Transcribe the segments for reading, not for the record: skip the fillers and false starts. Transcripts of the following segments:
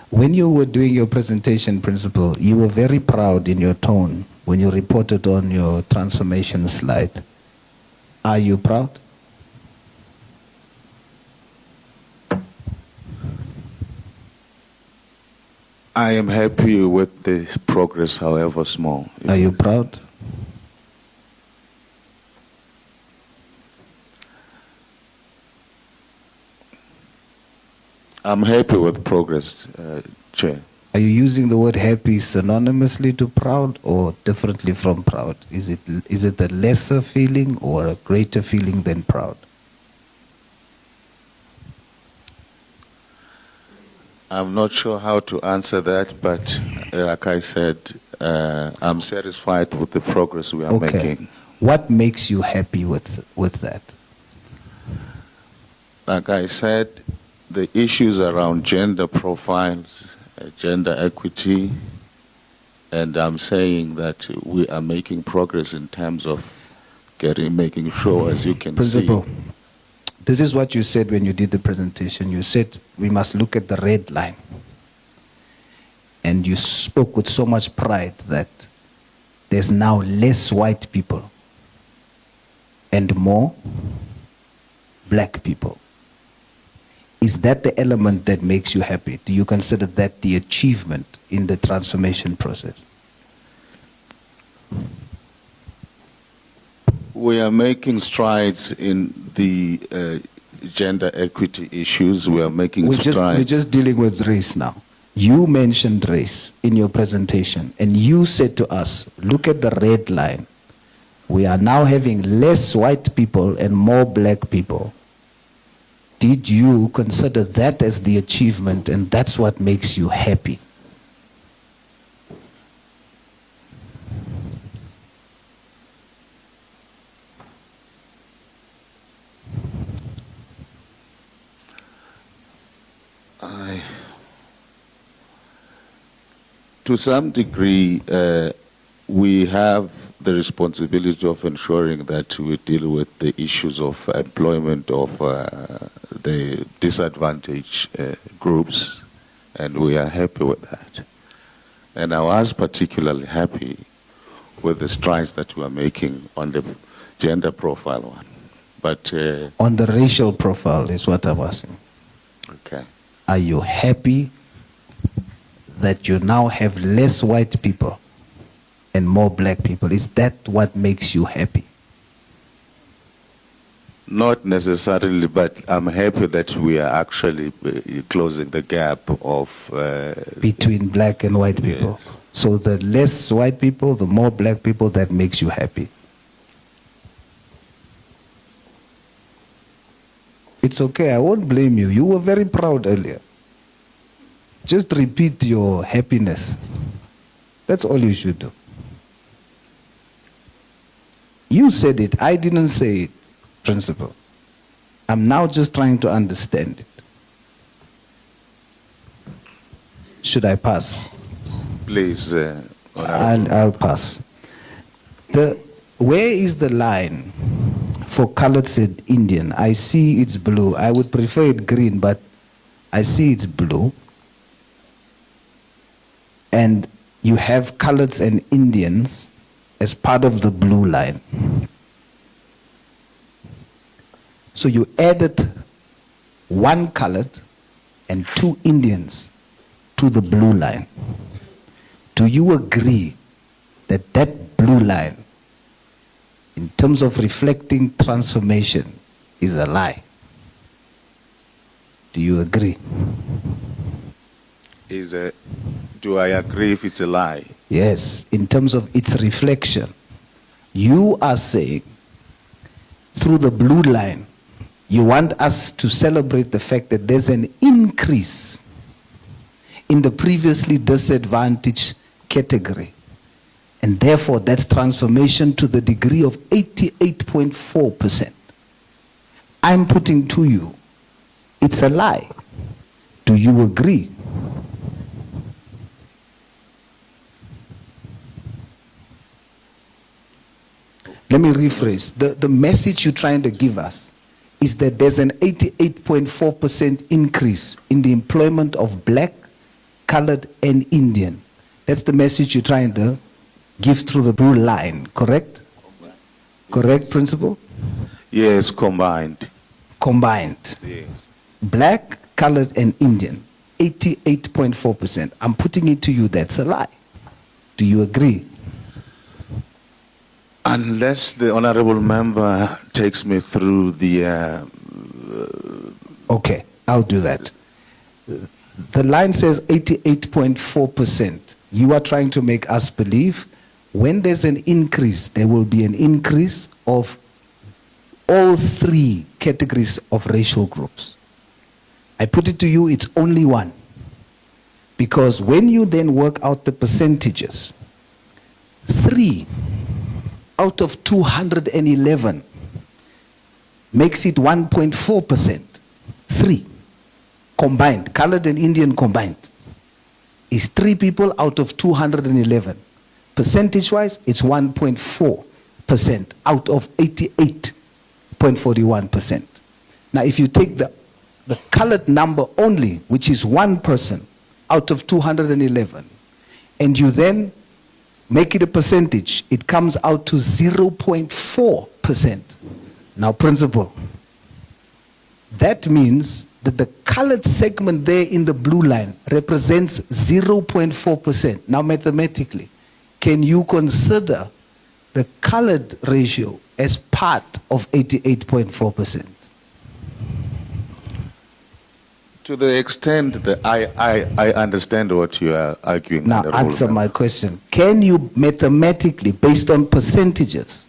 When you were doing your presentation, Principal, you were very proud in your tone when you reported on your transformation slide. Are you proud? I am happy with this progress, however small. Are you proud? I'm happy with progress, Chair. Are you using the word happy synonymously to proud or differently from proud? Is it a lesser feeling or a greater feeling than proud? I'm not sure how to answer that, but like I said, I'm satisfied with the progress we are making. What makes you happy with that? Like I said, the issues around gender profiles, gender equity, and I'm saying that we are making progress in terms of making sure, as you can Principal, see. this is what you said when you did the presentation. You said we must look at the red line. And you spoke with so much pride that there's now less white people and more black people. Is that the element that makes you happy? Do you consider that the achievement in the transformation process? We are making strides in the gender equity issues. We are making strides. We're just dealing with race now. You mentioned race in your presentation, and you said to us, look at the red line. We are now having less white people and more black people. Did you consider that as the achievement, and that's what makes you happy? To some degree, we have the responsibility of ensuring that we deal with the issues of employment of the disadvantaged groups, and we are happy with that. And I was particularly happy with the strides that we are making on the gender profile one. But on the racial profile is what I'm asking. Okay. Are you happy that you now have less white people and more black people? Is that what makes you happy? Not necessarily, but I'm happy that we are actually closing the gap of between black and white people. Yes. So the less white people, the more black people, that makes you happy. It's okay, I won't blame you. You were very proud earlier. Just repeat your happiness. That's all you should do. You said it, I didn't say it, Principal. I'm now just trying to understand it. Should I pass? Please. I'll pass. Where is the line for colored said Indian? I see it's blue. I would prefer it green, but I see it's blue. And you have coloreds and Indians as part of the blue line. So you added one colored and 2 Indians to the blue line. Do you agree that that blue line, in terms of reflecting transformation, is a lie? Do you agree? Do I agree if it's a lie? Yes, in terms of its reflection. You are saying, through the blue line, you want us to celebrate the fact that there's an increase in the previously disadvantaged category. And therefore, that's transformation to the degree of 88.4%. I'm putting to you, it's a lie. Do you agree? Let me rephrase. The message you're trying to give us is that there's an 88.4% increase in the employment of black colored, and Indian. That's the message you're trying to give through the blue line, correct? Correct, Principal? Yes, combined. Combined. Yes. Black, colored, and Indian, 88.4%. I'm putting it to you, that's a lie. Do you agree? Unless the honorable member takes me through the Okay, I'll do that. The line says 88.4%. You are trying to make us believe when there's an increase, there will be an increase of all three categories of racial groups. I put it to you, it's only one. Because when you then work out the percentages, 3 out of 211 makes it 1.4%. 3 combined, colored and Indian combined, is 3 people out of 211. Percentage-wise, it's 1.4% out of 88.41%. Now, if you take the colored number only, which is 1 person out of 211, and you then make it a percentage, it comes out to 0.4%. Now, Principal, that means that the colored segment there in the blue line represents 0.4%. Now, mathematically, can you consider the colored ratio as part of 88.4%? to the extent that I understand what you are arguing. Now, Honorable answer Member. my question. Can you mathematically, based on percentages,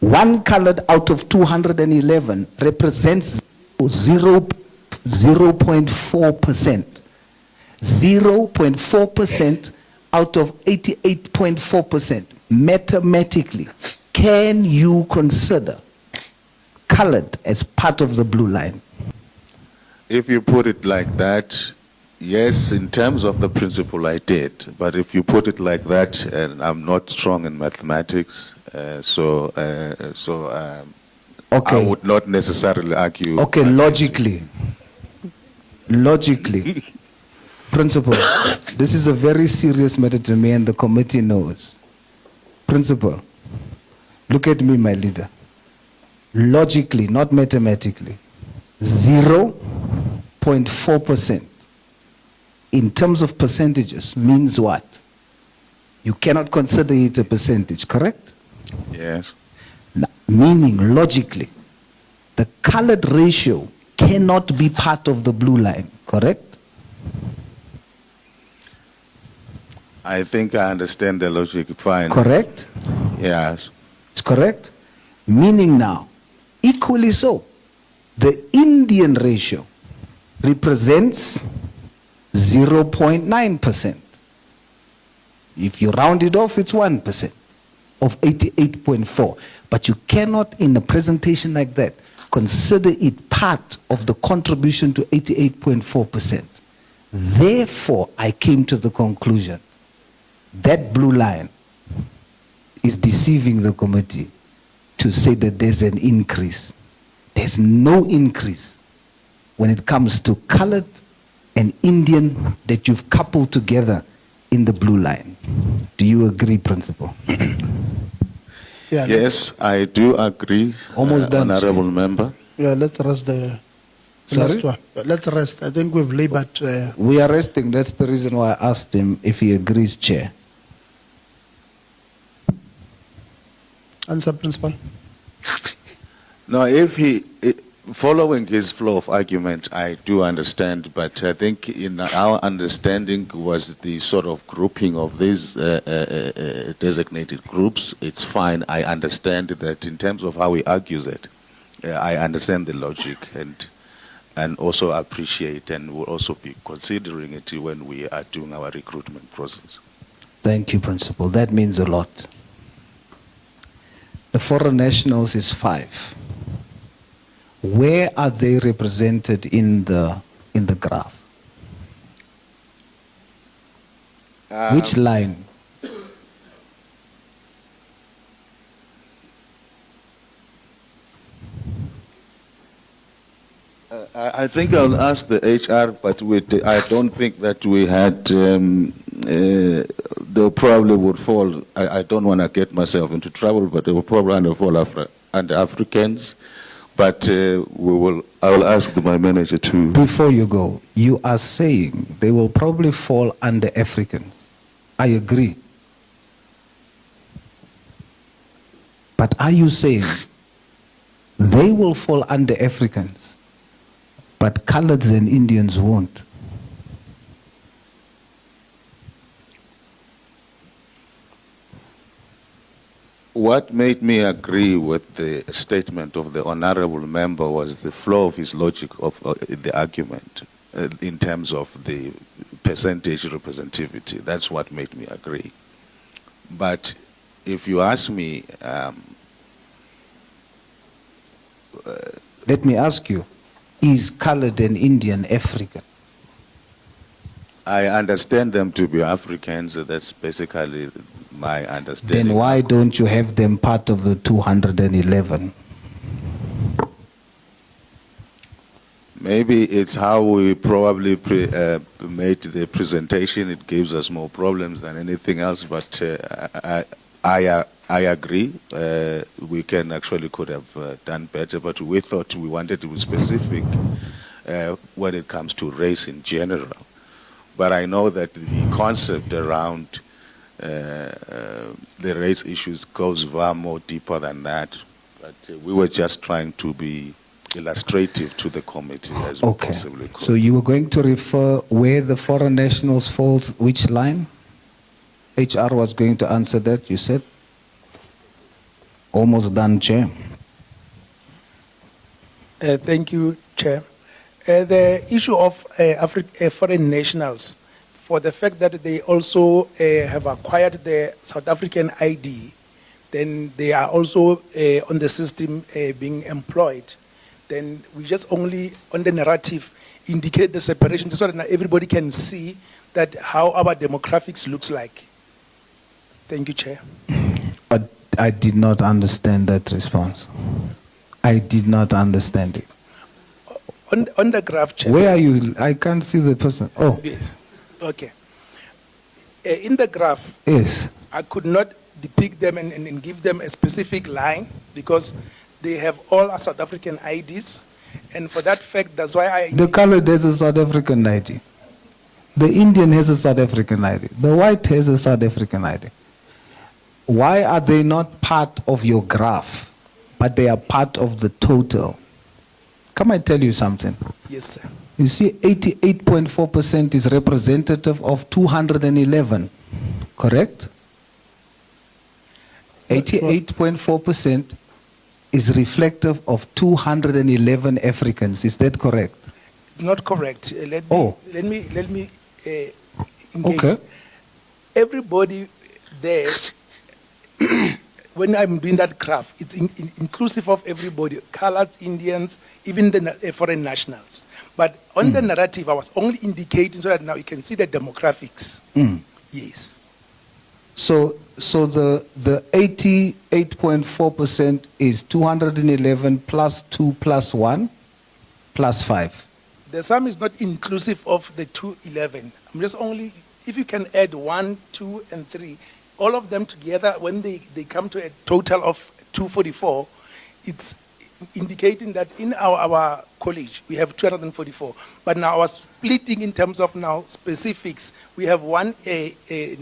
1 colored out of 211 represents 0.4%. 0.4% out of 88.4%. Mathematically, can you consider colored as part of the blue line? If you put it like that, yes, in terms of the principle I did. But if you put it like that, and I'm not strong in mathematics, so I would not necessarily argue. Okay, logically, Principal, this is a very serious matter to me and the committee knows. Principal, look at me, my leader. Logically, not mathematically, 0.4% in terms of percentages means what? You cannot consider it a percentage, correct? Yes. Now, meaning, logically, the colored ratio cannot be part of the blue line, correct? I think I understand the logic fine. Correct? Yes. It's correct? Meaning now, equally so, the Indian ratio represents 0.9%. If you round it off, it's 1% of 88.4. But you cannot, in a presentation like that, consider it part of the contribution to 88.4%. Therefore, I came to the conclusion that blue line is deceiving the committee to say that there's an increase. There's no increase when it comes to colored and Indian that you've coupled together in the blue line. Do you agree, Principal? Yeah, Yes, I do agree, Almost done, Honorable Member. Yeah, let's rest the Sorry? last one. Let's rest. I think we've labored. We are resting. That's the reason why I asked him if he agrees, Chair. Answer, Principal. No, following his flow of argument, I do understand, but I think in our understanding was the sort of grouping of these designated groups. It's fine. I understand that in terms of how he argues it, I understand the logic and also appreciate and will also be considering it when we are doing our recruitment process. Thank you, Principal. That means a lot. The foreign nationals is 5. Where are they represented in the graph? Which line? I think I'll ask the HR, but I don't think that we had, they probably would fall, I don't want to get myself into trouble, but they will probably fall under Africans. But I will ask my manager to. Before you go, you are saying they will probably fall under Africans. I agree. But are you saying they will fall under Africans, but coloreds and Indians won't? What made me agree with the statement of the honorable member was the flow of his logic of the argument in terms of the percentage representativity. That's what made me agree. But if you ask me, Let me ask you, is colored and Indian African? I understand them to be Africans. That's basically my understanding. Then why don't you have them part of the 211? Maybe it's how we probably made the presentation. It gives us more problems than anything else. But I agree. We could have done better. But we thought we wanted to be specific when it comes to race in general. But I know that the concept around the race issues goes far more deeper than that. But we were just trying to be illustrative to the committee as we possibly could. So you were going to refer where the foreign nationals falls, which line? HR was going to answer that, you said? Almost done, Chair. Thank you, Chair. The issue of foreign nationals, for the fact that they also have acquired the South African ID, then they are also on the system being employed. Then we just only, on the narrative, indicate the separation so that everybody can see that how our demographics looks like. Thank you, Chair. But I did not understand that response. I did not understand it. On the graph, Chair. Where are you? I can't see the person. Oh, Yes. Okay. In the graph, yes. I could not depict them and give them a specific line because they have all our South African IDs. And for that fact, that's why I... The colored has a South African ID. The Indian has a South African ID. The white has a South African ID. Why are they not part of your graph, but they are part of the total? Come I tell you something. Yes, sir. You see, 88.4% is representative of 211, correct? 88.4% is reflective of 211 Africans. Is that correct? It's not correct. Let me engage. Okay. Everybody there, when I'm doing that graph, it's inclusive of everybody, colored Indians, even the foreign nationals. But on the narrative, I was only indicating so that now you can see the demographics. Yes. So the 88.4% is 211 plus 2 plus 1 plus 5. The sum is not inclusive of the 211. I'm just only, if you can add 1, 2, and 3, all of them together, when they come to a total of 244, it's indicating that in our college, we have 244. But now I was splitting in terms of now specifics. We have one Let me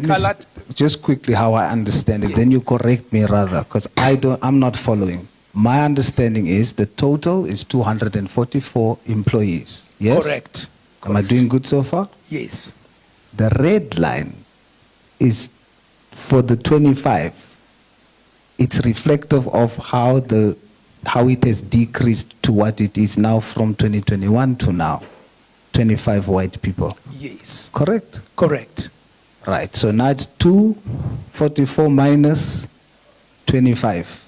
colored. just quickly how I understand it. Yes. Then you correct me rather, because I'm not following. My understanding is the total is 244 employees. Yes? Correct. Am I doing good so far? Yes. The red line is for the 25. It's reflective of how it has decreased to what it is now from 2021 to now. 25 white people. Yes. Correct? Correct. Right. So now it's 244 minus 25.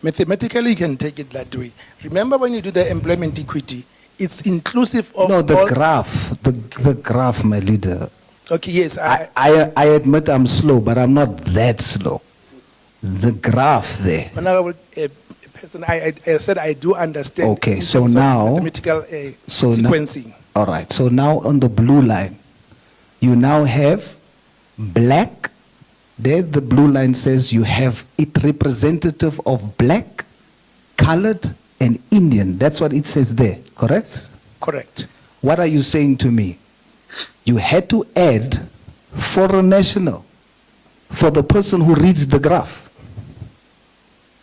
Mathematically, you can take it that way. Remember when you do the employment equity, it's inclusive of No, the all- graph, the graph, my leader. Okay, yes. I admit I'm slow, but I'm not that slow. The graph there. Honorable Chairperson, I said I do understand. Okay, in so terms of now- mathematical So now- sequencing. All right. So now on the blue line, you now have black. There, the blue line says you have it representative of black, colored, and Indian. That's what it says there, correct? Correct. What are you saying to me? You had to add foreign national for the person who reads the graph.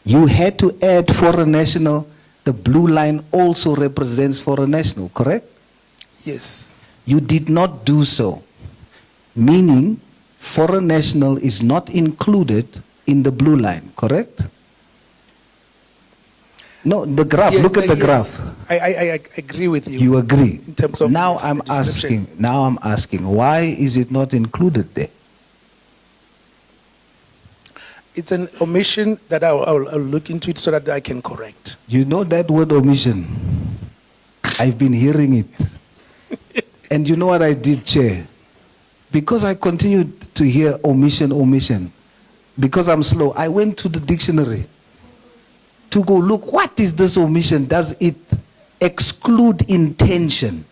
You had to add foreign national. The blue line also represents foreign national, correct? Yes. You did not do so, meaning foreign national is not included in the blue line, correct? No, the graph, Yes, look at the yes. graph. I agree with you. You agree? In terms of now this I'm description. asking, why is it not included there? It's an omission that I'll look into it so that I can correct. You know that word omission? I've been hearing it. And you know what I did, Chair? Because I continued to hear omission, because I'm slow, I went to the dictionary to go look, what is this omission? Does it exclude intention?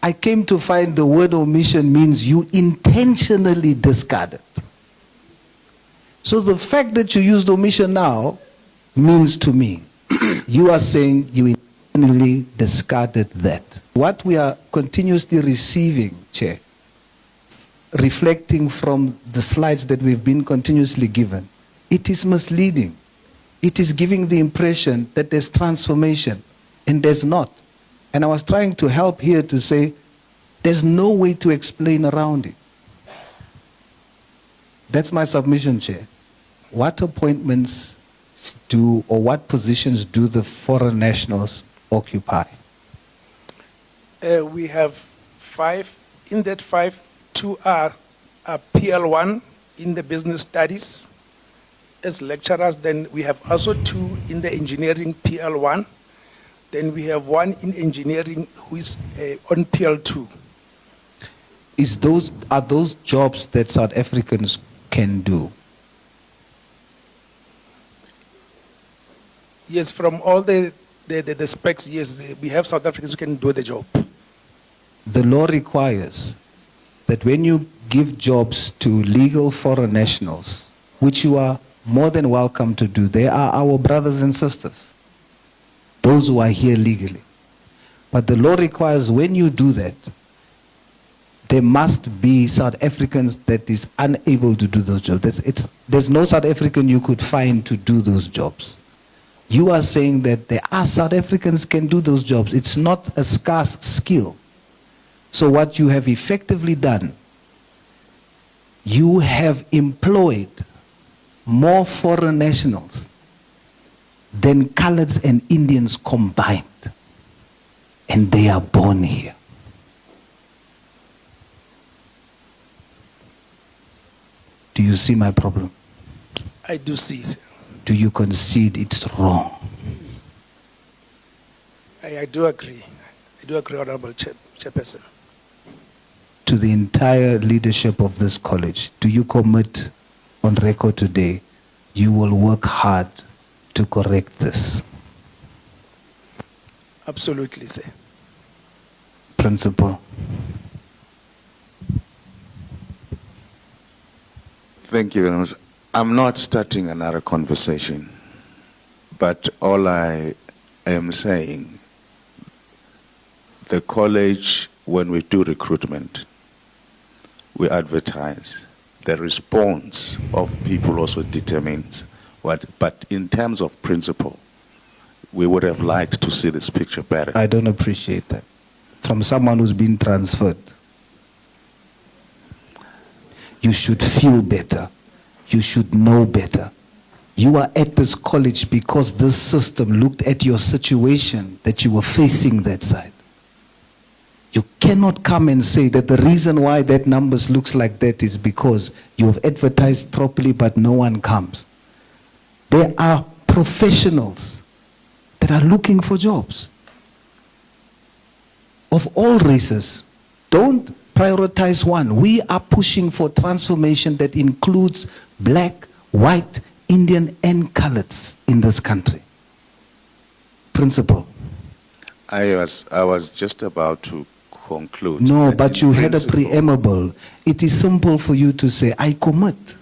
I came to find the word omission means you intentionally discard it. So the fact that you used omission now means to me, you are saying you intentionally discarded that. What we are continuously receiving, Chair, reflecting from the slides that we've been continuously given, it is misleading. It is giving the impression that there's transformation, and there's not. And I was trying to help here to say, there's no way to explain around it. That's my submission, Chair. What appointments do, or what positions do the foreign nationals occupy? We have 5. In that 5, 2 are PL1 in the business studies as lecturers. Then we have also 2 in the engineering PL1. Then we have 1 in engineering who is on PL2. Are those jobs that South Africans can do? Yes, from all the specs, yes, we have South Africans who can do the job. The law requires that when you give jobs to legal foreign nationals, which you are more than welcome to do, they are our brothers and sisters, those who are here legally. But the law requires when you do that, there must be South Africans that is unable to do those jobs. There's no South African you could find to do those jobs. You are saying that there are South Africans can do those jobs. It's not a scarce skill. So what you have effectively done, you have employed more foreign nationals than coloreds and Indians combined. And they are born here. Do you see my problem? I do see. Do you concede it's wrong? I do agree. I do agree, Honorable Chairperson. To the entire leadership of this college, do you commit on record today you will work hard to correct this? Absolutely, sir. Principal. Thank you very much. I'm not starting another conversation, but all I am saying, the college, when we do recruitment, we advertise. The response of people also determines what, but in terms of principle, we would have liked to see this picture better. I don't appreciate that. From someone who's been transferred. You should feel better. You should know better. You are at this college because this system looked at your situation that you were facing that side. You cannot come and say that the reason why that numbers looks like that is because you have advertised properly but no one comes. There are professionals that are looking for jobs of all races. Don't prioritize one. We are pushing for transformation that includes black, white, Indian, and coloreds in this country. Principal. I was just about to conclude. No, that but in you had a principle- preamble. It is simple for you to say, I commit.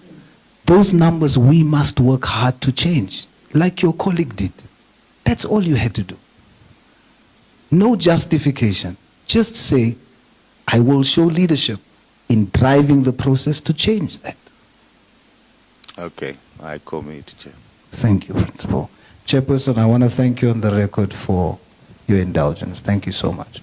Those numbers we must work hard to change, like your colleague did. That's all you had to do. No justification. Just say, I will show leadership in driving the process to change that. Okay, I commit, Chair. Thank you, Principal. Chairperson, I want to thank you on the record for your indulgence. Thank you so much.